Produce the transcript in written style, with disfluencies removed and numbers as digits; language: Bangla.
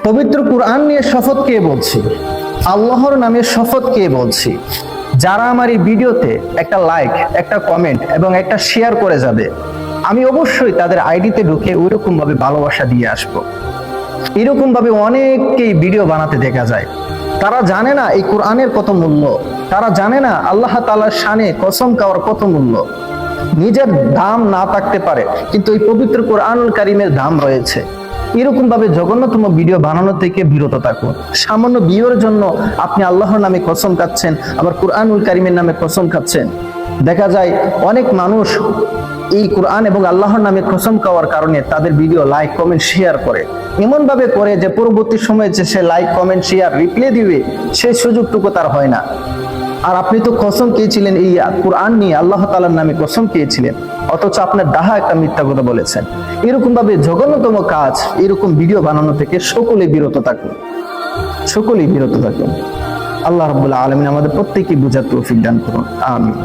পবিত্র কুরআন নিয়ে শপথ কে বলছি, আল্লাহর নামে শপথ কে বলছি, যারা আমার এই ভিডিওতে একটা লাইক, একটা কমেন্ট এবং একটা শেয়ার করে যাবে, আমি অবশ্যই তাদের আইডিতে ঢুকে ওইরকম ভাবে ভালোবাসা দিয়ে আসবো। এরকম ভাবে অনেককেই ভিডিও বানাতে দেখা যায়। তারা জানে না এই কোরআনের কত মূল্য, তারা জানে না আল্লাহ তাআলার শানে কসম খাওয়ার কত মূল্য। নিজের দাম না থাকতে পারে, কিন্তু এই পবিত্র কোরআনুল কারীমের দাম রয়েছে। এরকম ভাবে জঘন্যতম ভিডিও বানানো থেকে বিরত থাকুন। সামান্য ভিউর জন্য আপনি আল্লাহর নামে কসম খাচ্ছেন, আবার কোরআনুল কারীমের নামে কসম খাচ্ছেন। দেখা যায় অনেক মানুষ এই কোরআন এবং আল্লাহর নামে কসম খাওয়ার কারণে তাদের ভিডিও লাইক, কমেন্ট, শেয়ার করে, এমন ভাবে করে যে পরবর্তী সময়ে যে সে লাইক, কমেন্ট, শেয়ার, রিপ্লাই দিবে সেই সুযোগটুকু তার হয় না। আর আপনি তো কসম খেয়েছিলেন এই কোরআন নিয়ে, আল্লাহ তাআলার নামে কসম খেয়েছিলেন, অথচ আপনার ডাহা একটা মিথ্যা কথা বলেছেন। এরকম ভাবে জঘন্যতম কাজ, এরকম ভিডিও বানানো থেকে সকলেই বিরত থাকুন, সকলেই বিরত থাকুন। আল্লাহ রাব্বুল আলামিন আমাদের প্রত্যেককে বুঝার তৌফিক দান করুন। আমিন।